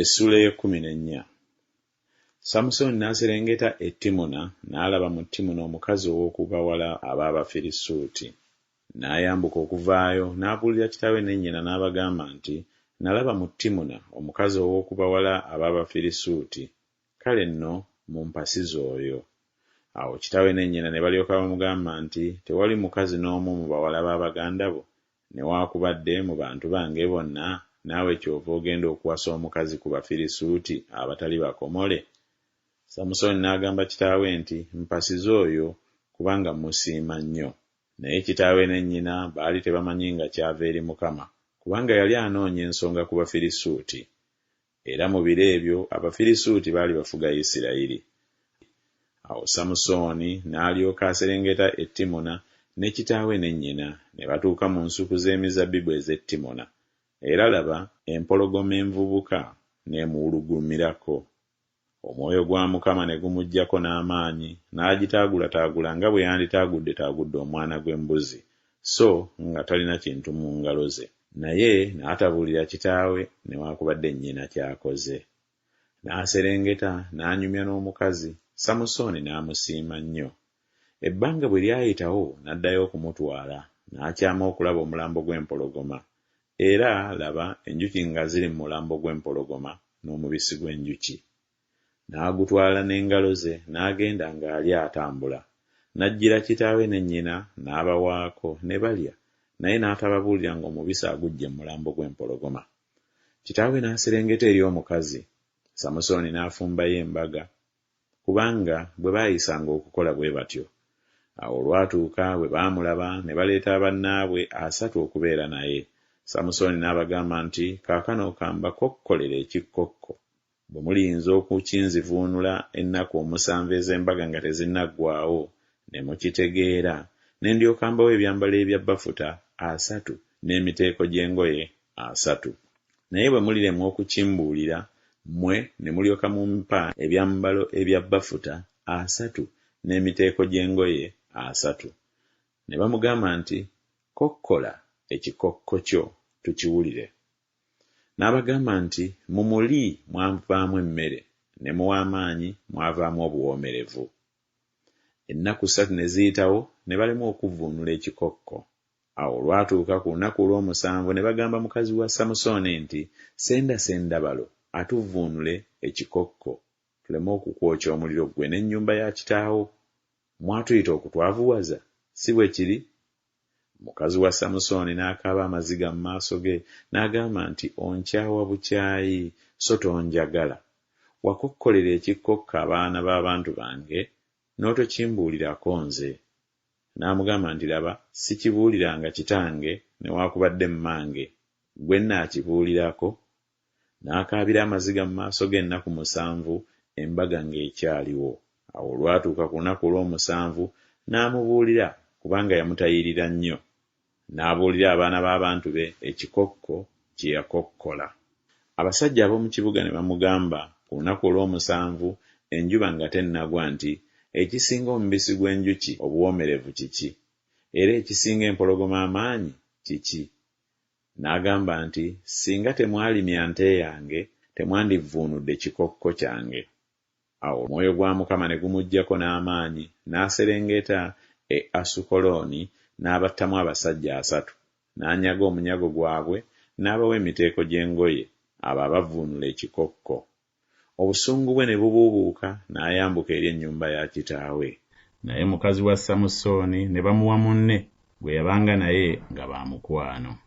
Essula y'e14. Samusoni n'aserengeta e Timuna n'alaba mu Timuna omukazi ow'okubawala ab'Abafirisuuti. N'ayambuka okuvaayo n'abuulira kitaawe ne nnyina n'abagamba nti, nalaba mu Timuna omukazi ow'okubawala ab'Abafirisuuti, kale nno mumpasize oyo. Awo kitaawe ne nnyina ne balyoka bamugamba nti, tewali mukazi n'omu mu bawala ba baganda bo, newaakubadde mu bantu bange bonna, naawe kyova ogenda okuwasa omukazi ku Bafirisuuti abatali bakomole? Samusoni n'agamba kitaawe nti, mpasize oyo kubanga musiima nnyo. Naye kitaawe ne nnyina baali tebamanyi nga kyava eri Mukama, kubanga yali anoonya ensonga ku Bafirisuuti. Era mu biro ebyo Abafirisuuti baali bafuga Isirayiri. Awo Samusoni n'alyoka aserengeta e Timuna ne kitaawe ne nnyina, ne batuuka mu nsuku z'emizabbibu ez'e Timuna. Era laba, empologoma envubuka n'emuwulugumirako. Omwoyo gwa Mukama ne gumuggyako n'amaanyi, n'agitaagulataagula nga bwe yanditaagudde omwana gw'embuzi, so nga talina kintu mu ngalo ze. Naye n'atabuulira kitaawe newaakubadde nnyina ky'akoze. N'aserengeta n'anyumya n'omukazi, Samusoni n'amusiima nnyo. Ebbanga bwe lyayitawo n'addayo okumutwala, n'akyama okulaba omulambo gw'empologoma. Era laba, enjuki nga ziri mu mulambo gw'empologoma n'omubisi gw'enjuki. N'agutwala n'engalo ze n'agenda ng'ali atambula. N'ajjira kitaawe ne nnyina n'abawaako ne balya, naye n'atababuulira ng'omubisi aguggye mu mulambo gw'empologoma. Kitaawe n'aserengeta eri omukazi, Samusoni n'afumbayo embaga, kubanga bwe baayisanga okukola bwe batyo. Awo olwatuuka bwe baamulaba ne baleeta bannaabwe 3 okubeera naye. Samusoni n'abagamba nti, kaakano kambakokkolere ekikkokko. Bwe muliyinza okukinzivuunula ennaku 7 ez'embaga nga tezinnaggwaawo, ne mukitegeera, ne ndyoka mbawo ebyambalo ebya bafuta 3 n'emiteeko gy'engoye 3. Naye bwe muliremwa okukimbuulira, mmwe ne mulyoka mumpa ebyambalo ebya bafuta 3 n'emiteeko gy'engoye 3. Ne bamugamba nti, kokkola ekikokko kyo tukiwulire. N'abagamba nti, mu muli mwavaamu emmere, ne mu w'amaanyi mwavaamu obuwoomerevu. Ennaku 3 ne ziyitawo ne balemwa okuvvuunula ekikokko. Awo olwatuuka ku lunaku olw'omusanvu ne bagamba mukazi wa Samusoni nti, senda balo atuvvuunule ekikokko, tuleme okukwokya omuliro gwe n'ennyumba ya kitaawo. Mwatuyita okutwavuwaza, si bwe kiri? Mukazi wa Samusoni n'akaaba amaziga mu maaso ge, n'agamba nti, onkyawa bukyayi, so tonjagala. Wakokkolera ekikokko abaana b'abantu bange, n'otokimbuulirako nze. N'amugamba nti, laba, sikibuuliranga kitange newaakubadde mmange, gwe nnaakibuulirako. N'akaabira amaziga mu maaso ge ennaku 7, embaga ng'ekyaliwo. Awo olwatuuka ku lunaku olw'omusanvu n'amubuulira, kubanga yamutayirira nnyo. N'abuulira abaana b'abantu be ekikokko kye yakokkola. Abasajja ab'omu kibuga ne bamugamba ku lunaku olw'omusanvu, enjuba nga tennagwa, nti, ekisinga omubisi gw'enjuki obuwoomerevu kiki? Era ekisinga empologoma amaanyi kiki? N'agamba nti, singa temwalimya nte yange, temwandivvuunudde kikokko kyange. Awo omwoyo gwa Mukama ne gumuggyako n'amaanyi, n'aserengeta e Asukoloni n'abattamu abasajja 3, n'anyaga omunyago gwabwe, n'abawa emiteeko gy'engoye, abo abavvuunula ekikokko. Obusungu bwe ne bubuubuuka, n'ayambuka eri ennyumba ya kitaawe. Naye mukazi wa Samusoni ne bamuwa munne gwe yabanga naye nga ba mukwano.